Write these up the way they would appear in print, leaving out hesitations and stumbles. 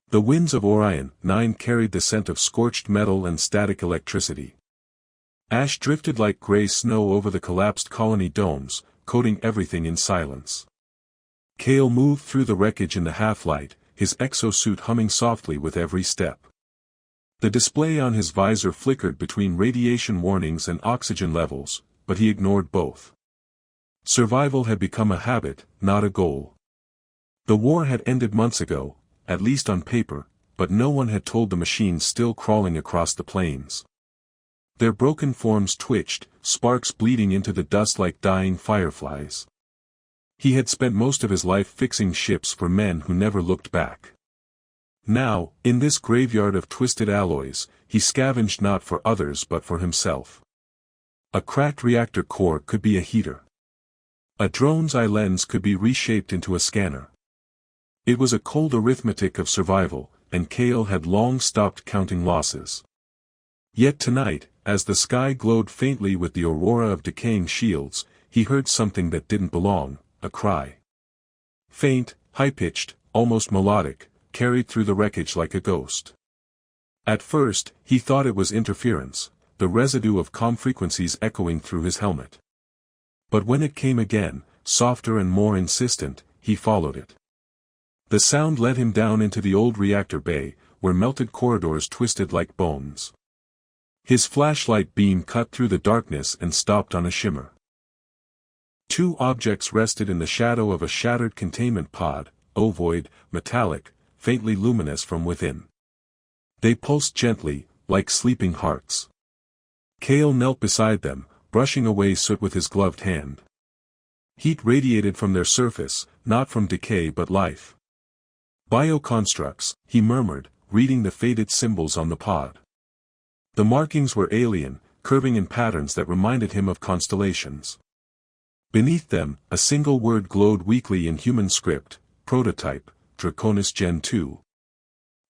The winds of Orion 9 carried the scent of scorched metal and static electricity. Ash drifted like gray snow over the collapsed colony domes, coating everything in silence. Kale moved through the wreckage in the half-light, his exosuit humming softly with every step. The display on his visor flickered between radiation warnings and oxygen levels, but he ignored both. Survival had become a habit, not a goal. The war had ended months ago, at least on paper, but no one had told the machines still crawling across the plains. Their broken forms twitched, sparks bleeding into the dust like dying fireflies. He had spent most of his life fixing ships for men who never looked back. Now, in this graveyard of twisted alloys, he scavenged not for others but for himself. A cracked reactor core could be a heater. A drone's eye lens could be reshaped into a scanner. It was a cold arithmetic of survival, and Kale had long stopped counting losses. Yet tonight, as the sky glowed faintly with the aurora of decaying shields, he heard something that didn't belong, a cry. Faint, high-pitched, almost melodic, carried through the wreckage like a ghost. At first, he thought it was interference, the residue of comm frequencies echoing through his helmet. But when it came again, softer and more insistent, he followed it. The sound led him down into the old reactor bay, where melted corridors twisted like bones. His flashlight beam cut through the darkness and stopped on a shimmer. Two objects rested in the shadow of a shattered containment pod, ovoid, metallic, faintly luminous from within. They pulsed gently, like sleeping hearts. Kale knelt beside them, brushing away soot with his gloved hand. Heat radiated from their surface, not from decay but life. Bioconstructs, he murmured, reading the faded symbols on the pod. The markings were alien, curving in patterns that reminded him of constellations. Beneath them, a single word glowed weakly in human script, prototype, Draconis Gen 2.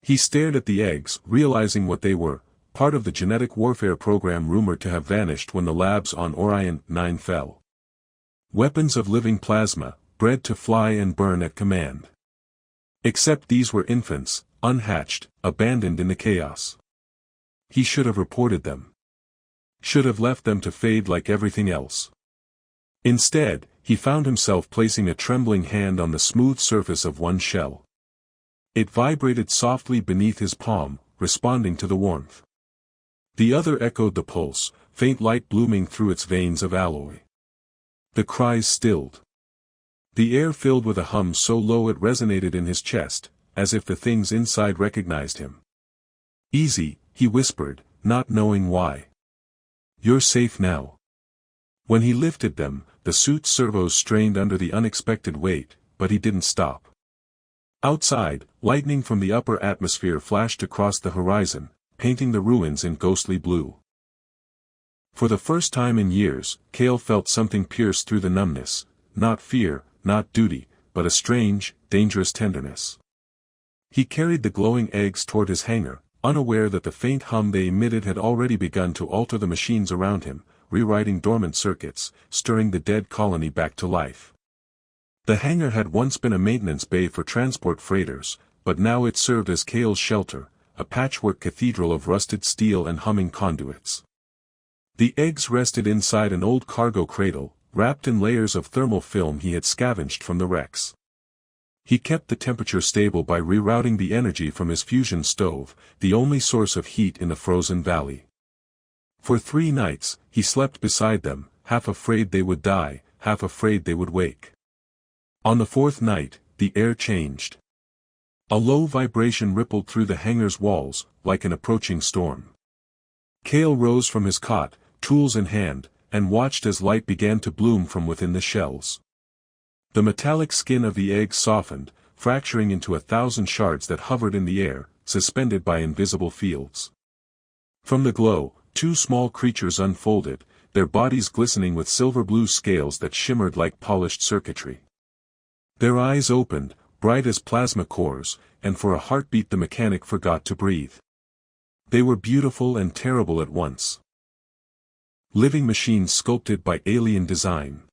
He stared at the eggs, realizing what they were, part of the genetic warfare program rumored to have vanished when the labs on Orion 9 fell. Weapons of living plasma, bred to fly and burn at command. Except these were infants, unhatched, abandoned in the chaos. He should have reported them. Should have left them to fade like everything else. Instead, he found himself placing a trembling hand on the smooth surface of one shell. It vibrated softly beneath his palm, responding to the warmth. The other echoed the pulse, faint light blooming through its veins of alloy. The cries stilled. The air filled with a hum so low it resonated in his chest, as if the things inside recognized him. "Easy," he whispered, not knowing why. "You're safe now." When he lifted them, the suit's servos strained under the unexpected weight, but he didn't stop. Outside, lightning from the upper atmosphere flashed across the horizon, painting the ruins in ghostly blue. For the first time in years, Kale felt something pierce through the numbness, not fear, not duty, but a strange, dangerous tenderness. He carried the glowing eggs toward his hangar, unaware that the faint hum they emitted had already begun to alter the machines around him, rewriting dormant circuits, stirring the dead colony back to life. The hangar had once been a maintenance bay for transport freighters, but now it served as Kale's shelter, a patchwork cathedral of rusted steel and humming conduits. The eggs rested inside an old cargo cradle, wrapped in layers of thermal film he had scavenged from the wrecks. He kept the temperature stable by rerouting the energy from his fusion stove, the only source of heat in the frozen valley. For 3 nights, he slept beside them, half afraid they would die, half afraid they would wake. On the 4th night, the air changed. A low vibration rippled through the hangar's walls, like an approaching storm. Kale rose from his cot, tools in hand, and watched as light began to bloom from within the shells. The metallic skin of the egg softened, fracturing into 1,000 shards that hovered in the air, suspended by invisible fields. From the glow, 2 small creatures unfolded, their bodies glistening with silver-blue scales that shimmered like polished circuitry. Their eyes opened, bright as plasma cores, and for a heartbeat the mechanic forgot to breathe. They were beautiful and terrible at once. Living machines sculpted by alien design.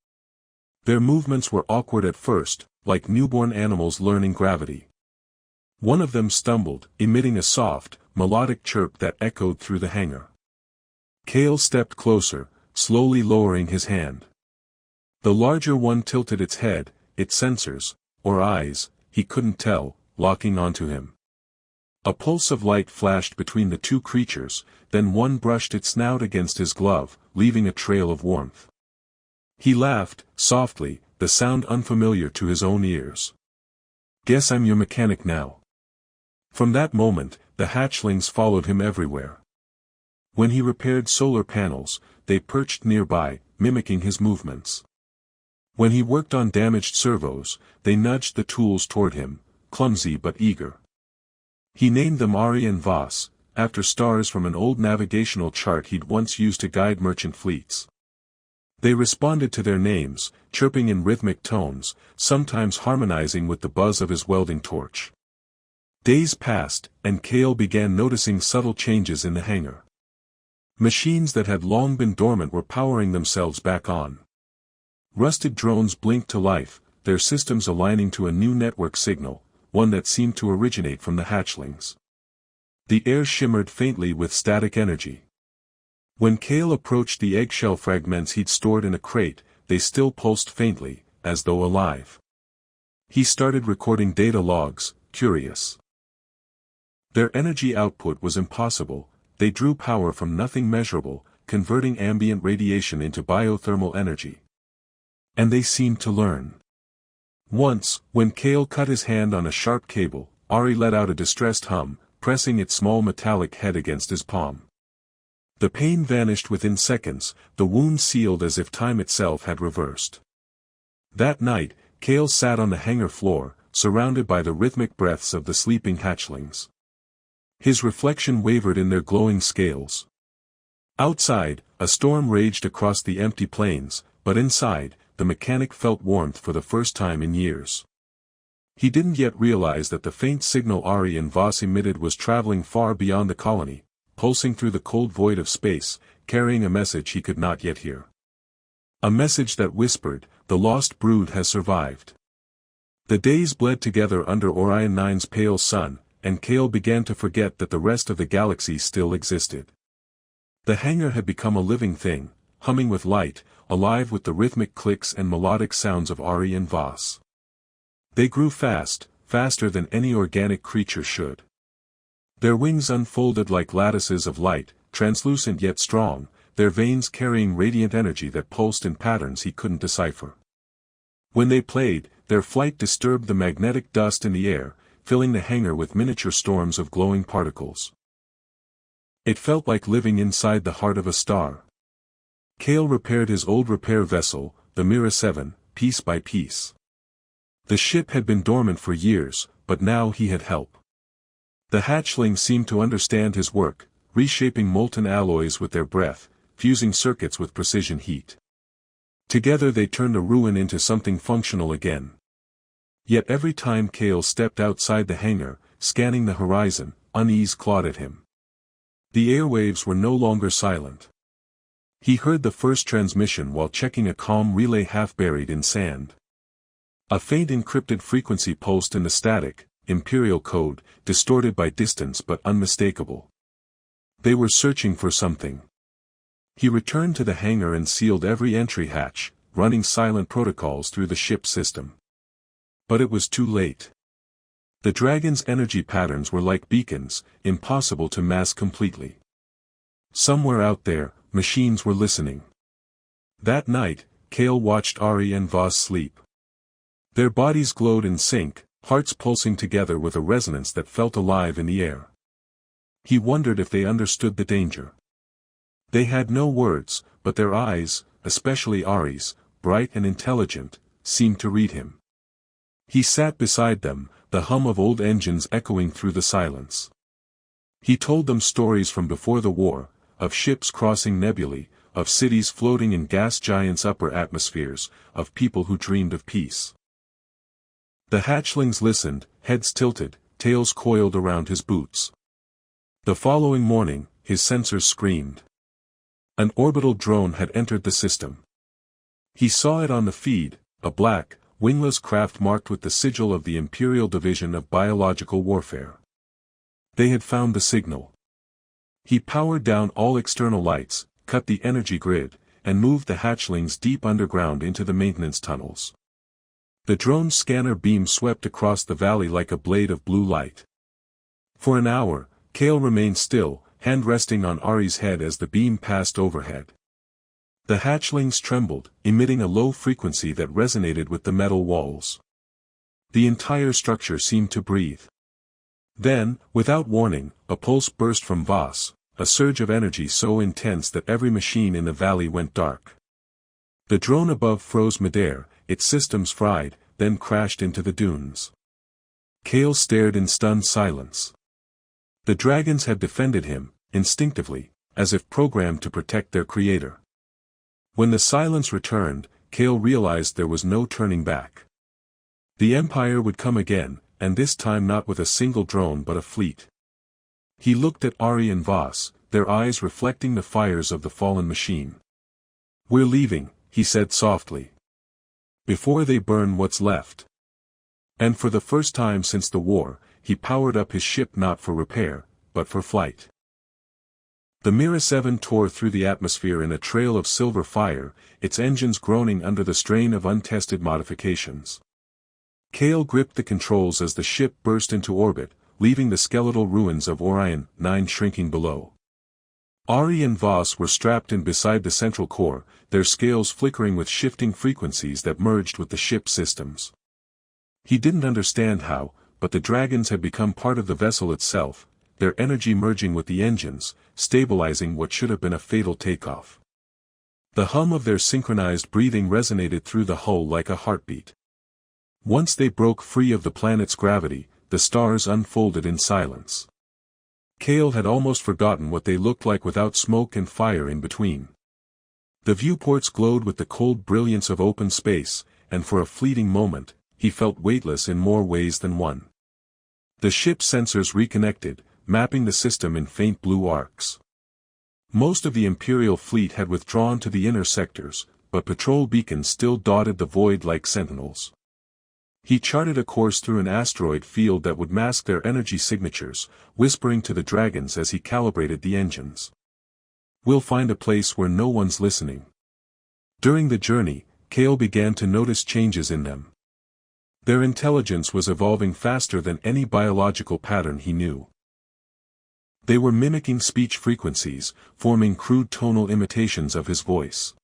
Their movements were awkward at first, like newborn animals learning gravity. One of them stumbled, emitting a soft, melodic chirp that echoed through the hangar. Kale stepped closer, slowly lowering his hand. The larger one tilted its head, its sensors, or eyes, he couldn't tell, locking onto him. A pulse of light flashed between the two creatures, then one brushed its snout against his glove, leaving a trail of warmth. He laughed, softly, the sound unfamiliar to his own ears. "Guess I'm your mechanic now." From that moment, the hatchlings followed him everywhere. When he repaired solar panels, they perched nearby, mimicking his movements. When he worked on damaged servos, they nudged the tools toward him, clumsy but eager. He named them Ari and Voss, after stars from an old navigational chart he'd once used to guide merchant fleets. They responded to their names, chirping in rhythmic tones, sometimes harmonizing with the buzz of his welding torch. Days passed, and Kale began noticing subtle changes in the hangar. Machines that had long been dormant were powering themselves back on. Rusted drones blinked to life, their systems aligning to a new network signal, one that seemed to originate from the hatchlings. The air shimmered faintly with static energy. When Kale approached the eggshell fragments he'd stored in a crate, they still pulsed faintly, as though alive. He started recording data logs, curious. Their energy output was impossible, they drew power from nothing measurable, converting ambient radiation into biothermal energy. And they seemed to learn. Once, when Kale cut his hand on a sharp cable, Ari let out a distressed hum, pressing its small metallic head against his palm. The pain vanished within seconds, the wound sealed as if time itself had reversed. That night, Kale sat on the hangar floor, surrounded by the rhythmic breaths of the sleeping hatchlings. His reflection wavered in their glowing scales. Outside, a storm raged across the empty plains, but inside, the mechanic felt warmth for the first time in years. He didn't yet realize that the faint signal Ari and Voss emitted was traveling far beyond the colony, pulsing through the cold void of space, carrying a message he could not yet hear. A message that whispered, "The lost brood has survived." The days bled together under Orion 9's pale sun, and Kale began to forget that the rest of the galaxy still existed. The hangar had become a living thing, humming with light, alive with the rhythmic clicks and melodic sounds of Ari and Voss. They grew fast, faster than any organic creature should. Their wings unfolded like lattices of light, translucent yet strong, their veins carrying radiant energy that pulsed in patterns he couldn't decipher. When they played, their flight disturbed the magnetic dust in the air, filling the hangar with miniature storms of glowing particles. It felt like living inside the heart of a star. Kale repaired his old repair vessel, the Mira 7, piece by piece. The ship had been dormant for years, but now he had help. The hatchlings seemed to understand his work, reshaping molten alloys with their breath, fusing circuits with precision heat. Together they turned a ruin into something functional again. Yet every time Kale stepped outside the hangar, scanning the horizon, unease clawed at him. The airwaves were no longer silent. He heard the first transmission while checking a comm relay half buried in sand. A faint encrypted frequency pulsed in the static, imperial code, distorted by distance but unmistakable. They were searching for something. He returned to the hangar and sealed every entry hatch, running silent protocols through the ship system. But it was too late. The dragon's energy patterns were like beacons, impossible to mask completely. Somewhere out there, machines were listening. That night, Kale watched Ari and Voss sleep. Their bodies glowed in sync, hearts pulsing together with a resonance that felt alive in the air. He wondered if they understood the danger. They had no words, but their eyes, especially Ari's, bright and intelligent, seemed to read him. He sat beside them, the hum of old engines echoing through the silence. He told them stories from before the war, of ships crossing nebulae, of cities floating in gas giants' upper atmospheres, of people who dreamed of peace. The hatchlings listened, heads tilted, tails coiled around his boots. The following morning, his sensors screamed. An orbital drone had entered the system. He saw it on the feed, a black, wingless craft marked with the sigil of the Imperial Division of Biological Warfare. They had found the signal. He powered down all external lights, cut the energy grid, and moved the hatchlings deep underground into the maintenance tunnels. The drone's scanner beam swept across the valley like a blade of blue light. For an hour, Kale remained still, hand resting on Ari's head as the beam passed overhead. The hatchlings trembled, emitting a low frequency that resonated with the metal walls. The entire structure seemed to breathe. Then, without warning, a pulse burst from Voss, a surge of energy so intense that every machine in the valley went dark. The drone above froze midair, its systems fried, then crashed into the dunes. Kale stared in stunned silence. The dragons had defended him, instinctively, as if programmed to protect their creator. When the silence returned, Kale realized there was no turning back. The Empire would come again, and this time not with a single drone but a fleet. He looked at Ari and Voss, their eyes reflecting the fires of the fallen machine. "We're leaving," he said softly. "Before they burn what's left." And for the first time since the war, he powered up his ship not for repair, but for flight. The Mira 7 tore through the atmosphere in a trail of silver fire, its engines groaning under the strain of untested modifications. Kale gripped the controls as the ship burst into orbit, leaving the skeletal ruins of Orion 9 shrinking below. Ari and Voss were strapped in beside the central core, their scales flickering with shifting frequencies that merged with the ship's systems. He didn't understand how, but the dragons had become part of the vessel itself, their energy merging with the engines, stabilizing what should have been a fatal takeoff. The hum of their synchronized breathing resonated through the hull like a heartbeat. Once they broke free of the planet's gravity, the stars unfolded in silence. Kale had almost forgotten what they looked like without smoke and fire in between. The viewports glowed with the cold brilliance of open space, and for a fleeting moment, he felt weightless in more ways than one. The ship's sensors reconnected, mapping the system in faint blue arcs. Most of the Imperial fleet had withdrawn to the inner sectors, but patrol beacons still dotted the void like sentinels. He charted a course through an asteroid field that would mask their energy signatures, whispering to the dragons as he calibrated the engines. "We'll find a place where no one's listening." During the journey, Kale began to notice changes in them. Their intelligence was evolving faster than any biological pattern he knew. They were mimicking speech frequencies, forming crude tonal imitations of his voice.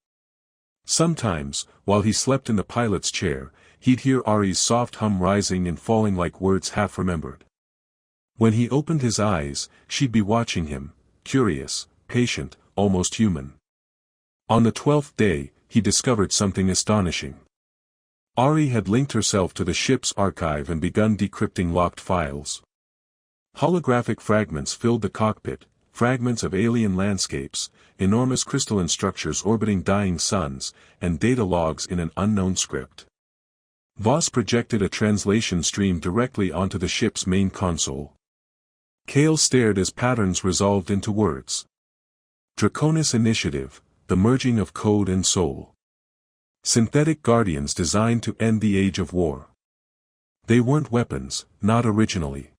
Sometimes, while he slept in the pilot's chair, he'd hear Ari's soft hum rising and falling like words half-remembered. When he opened his eyes, she'd be watching him, curious, patient, almost human. On the 12th day, he discovered something astonishing. Ari had linked herself to the ship's archive and begun decrypting locked files. Holographic fragments filled the cockpit, fragments of alien landscapes, enormous crystalline structures orbiting dying suns, and data logs in an unknown script. Voss projected a translation stream directly onto the ship's main console. Kale stared as patterns resolved into words. Draconis Initiative, the merging of code and soul. Synthetic guardians designed to end the age of war. They weren't weapons, not originally.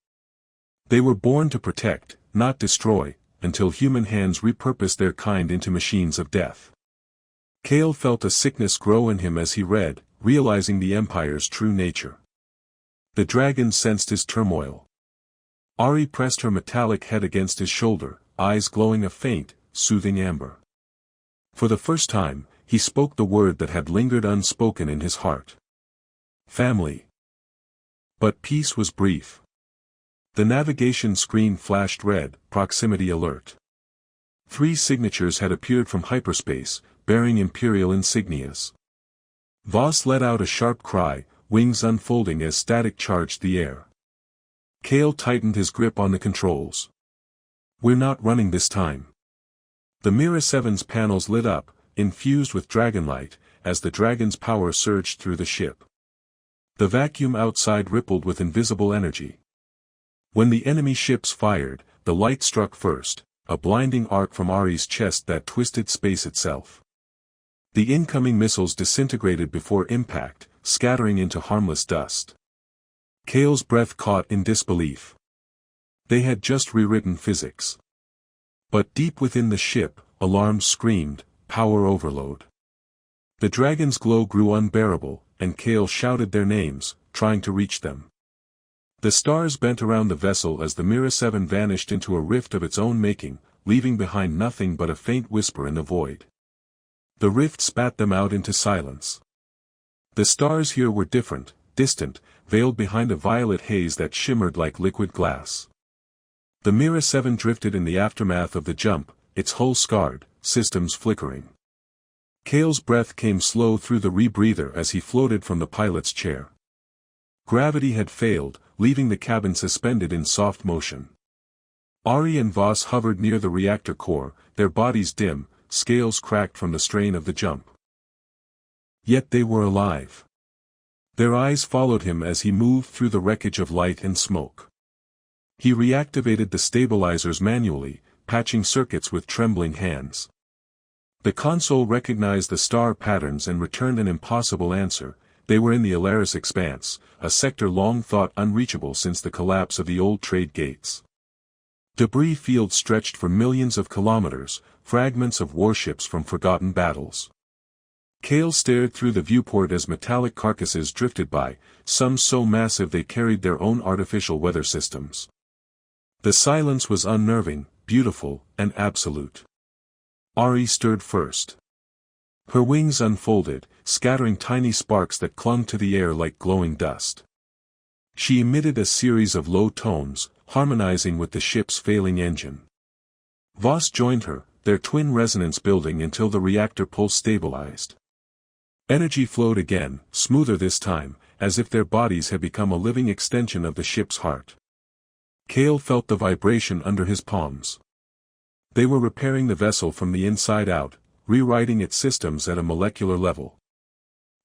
They were born to protect, not destroy, until human hands repurposed their kind into machines of death. Kale felt a sickness grow in him as he read, realizing the Empire's true nature. The dragon sensed his turmoil. Ari pressed her metallic head against his shoulder, eyes glowing a faint, soothing amber. For the first time, he spoke the word that had lingered unspoken in his heart. Family. But peace was brief. The navigation screen flashed red, proximity alert. 3 signatures had appeared from hyperspace, bearing Imperial insignias. Voss let out a sharp cry, wings unfolding as static charged the air. Kale tightened his grip on the controls. "We're not running this time." The Mira 7's panels lit up, infused with dragonlight, as the dragon's power surged through the ship. The vacuum outside rippled with invisible energy. When the enemy ships fired, the light struck first, a blinding arc from Ari's chest that twisted space itself. The incoming missiles disintegrated before impact, scattering into harmless dust. Kale's breath caught in disbelief. They had just rewritten physics. But deep within the ship, alarms screamed, power overload. The dragon's glow grew unbearable, and Kale shouted their names, trying to reach them. The stars bent around the vessel as the Mira 7 vanished into a rift of its own making, leaving behind nothing but a faint whisper in the void. The rift spat them out into silence. The stars here were different, distant, veiled behind a violet haze that shimmered like liquid glass. The Mira 7 drifted in the aftermath of the jump, its hull scarred, systems flickering. Kale's breath came slow through the rebreather as he floated from the pilot's chair. Gravity had failed, leaving the cabin suspended in soft motion. Ari and Voss hovered near the reactor core, their bodies dim, scales cracked from the strain of the jump. Yet they were alive. Their eyes followed him as he moved through the wreckage of light and smoke. He reactivated the stabilizers manually, patching circuits with trembling hands. The console recognized the star patterns and returned an impossible answer. They were in the Alaris Expanse, a sector long thought unreachable since the collapse of the old trade gates. Debris fields stretched for millions of kilometers, fragments of warships from forgotten battles. Kale stared through the viewport as metallic carcasses drifted by, some so massive they carried their own artificial weather systems. The silence was unnerving, beautiful, and absolute. Ari stirred first. Her wings unfolded, scattering tiny sparks that clung to the air like glowing dust. She emitted a series of low tones, harmonizing with the ship's failing engine. Voss joined her, their twin resonance building until the reactor pulse stabilized. Energy flowed again, smoother this time, as if their bodies had become a living extension of the ship's heart. Kale felt the vibration under his palms. They were repairing the vessel from the inside out, rewriting its systems at a molecular level.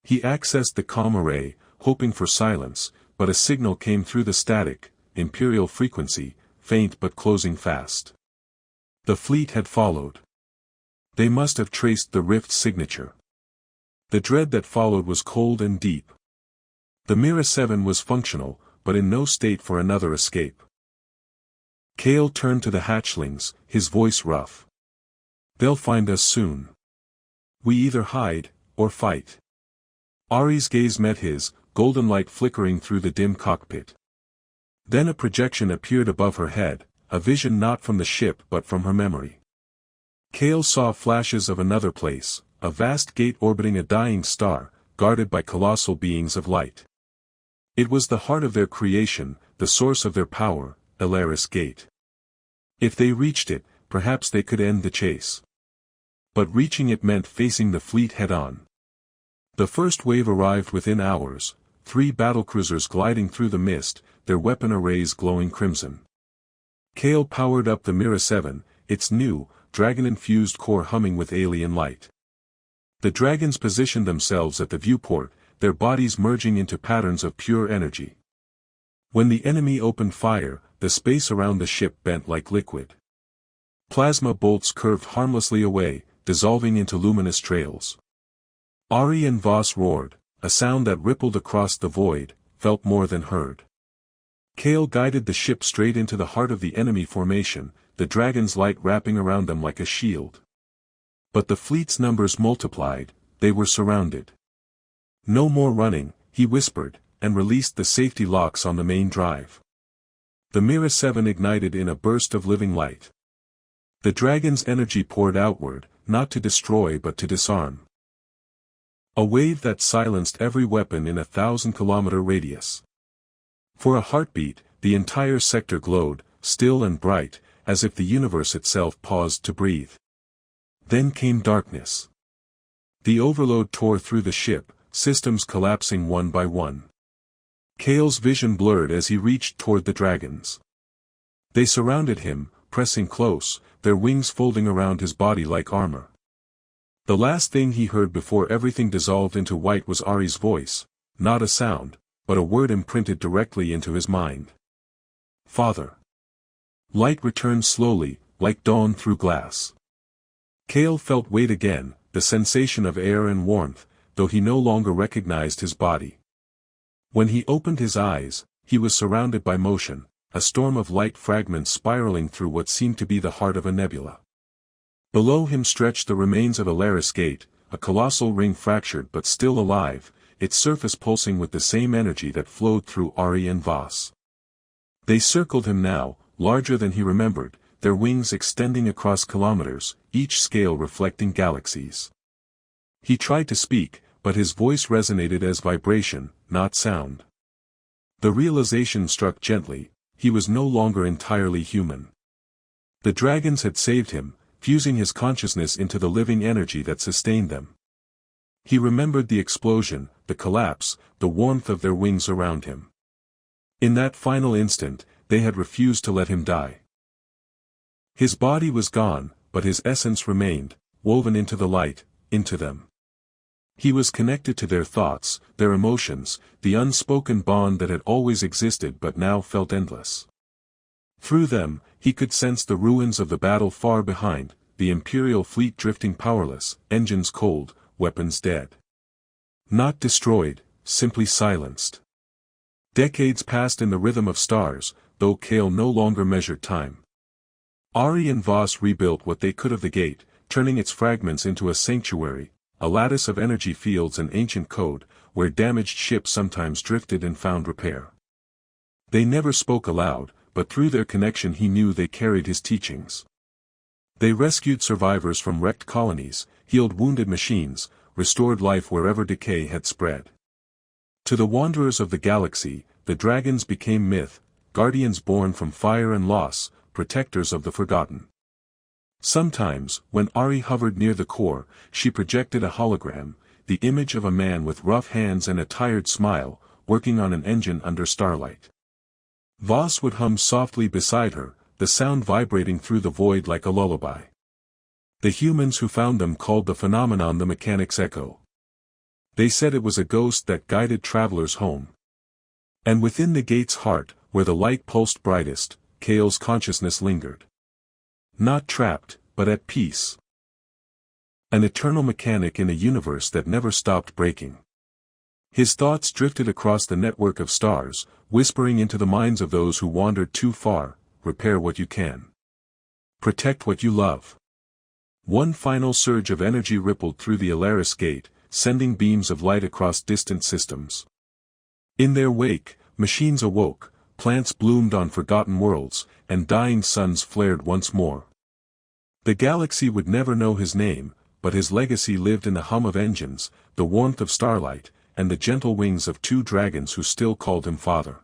He accessed the comm array, hoping for silence, but a signal came through the static, imperial frequency, faint but closing fast. The fleet had followed. They must have traced the rift's signature. The dread that followed was cold and deep. The Mira 7 was functional, but in no state for another escape. Kale turned to the hatchlings, his voice rough. They'll find us soon. We either hide, or fight. Ari's gaze met his, golden light flickering through the dim cockpit. Then a projection appeared above her head, a vision not from the ship but from her memory. Kale saw flashes of another place, a vast gate orbiting a dying star, guarded by colossal beings of light. It was the heart of their creation, the source of their power, Alaris Gate. If they reached it, perhaps they could end the chase. But reaching it meant facing the fleet head-on. The first wave arrived within hours, 3 battlecruisers gliding through the mist, their weapon arrays glowing crimson. Kale powered up the Mira 7, its new, dragon-infused core humming with alien light. The dragons positioned themselves at the viewport, their bodies merging into patterns of pure energy. When the enemy opened fire, the space around the ship bent like liquid. Plasma bolts curved harmlessly away, dissolving into luminous trails. Ari and Voss roared, a sound that rippled across the void, felt more than heard. Kale guided the ship straight into the heart of the enemy formation, the dragon's light wrapping around them like a shield. But the fleet's numbers multiplied, they were surrounded. No more running, he whispered, and released the safety locks on the main drive. The Mira 7 ignited in a burst of living light. The dragon's energy poured outward, not to destroy but to disarm. A wave that silenced every weapon in a 1,000-kilometer radius. For a heartbeat, the entire sector glowed, still and bright, as if the universe itself paused to breathe. Then came darkness. The overload tore through the ship, systems collapsing one by one. Kale's vision blurred as he reached toward the dragons. They surrounded him, pressing close, their wings folding around his body like armor. The last thing he heard before everything dissolved into white was Ari's voice, not a sound, but a word imprinted directly into his mind. Father. Light returned slowly, like dawn through glass. Kale felt weight again, the sensation of air and warmth, though he no longer recognized his body. When he opened his eyes, he was surrounded by motion, a storm of light fragments spiraling through what seemed to be the heart of a nebula. Below him stretched the remains of Alaris Gate, a colossal ring fractured but still alive, its surface pulsing with the same energy that flowed through Ari and Voss. They circled him now, larger than he remembered, their wings extending across kilometers, each scale reflecting galaxies. He tried to speak, but his voice resonated as vibration, not sound. The realization struck gently, he was no longer entirely human. The dragons had saved him, fusing his consciousness into the living energy that sustained them. He remembered the explosion, the collapse, the warmth of their wings around him. In that final instant, they had refused to let him die. His body was gone, but his essence remained, woven into the light, into them. He was connected to their thoughts, their emotions, the unspoken bond that had always existed but now felt endless. Through them, he could sense the ruins of the battle far behind, the Imperial fleet drifting powerless, engines cold, weapons dead. Not destroyed, simply silenced. Decades passed in the rhythm of stars, though Kale no longer measured time. Ari and Voss rebuilt what they could of the gate, turning its fragments into a sanctuary, a lattice of energy fields and ancient code, where damaged ships sometimes drifted and found repair. They never spoke aloud, but through their connection he knew they carried his teachings. They rescued survivors from wrecked colonies, healed wounded machines, restored life wherever decay had spread. To the wanderers of the galaxy, the dragons became myth, guardians born from fire and loss, protectors of the forgotten. Sometimes, when Ari hovered near the core, she projected a hologram, the image of a man with rough hands and a tired smile, working on an engine under starlight. Voss would hum softly beside her, the sound vibrating through the void like a lullaby. The humans who found them called the phenomenon the mechanic's echo. They said it was a ghost that guided travelers home. And within the gate's heart, where the light pulsed brightest, Kale's consciousness lingered. Not trapped, but at peace. An eternal mechanic in a universe that never stopped breaking. His thoughts drifted across the network of stars, whispering into the minds of those who wandered too far: repair what you can. Protect what you love. One final surge of energy rippled through the Alaris Gate, sending beams of light across distant systems. In their wake, machines awoke, plants bloomed on forgotten worlds, and dying suns flared once more. The galaxy would never know his name, but his legacy lived in the hum of engines, the warmth of starlight, and the gentle wings of two dragons who still called him father.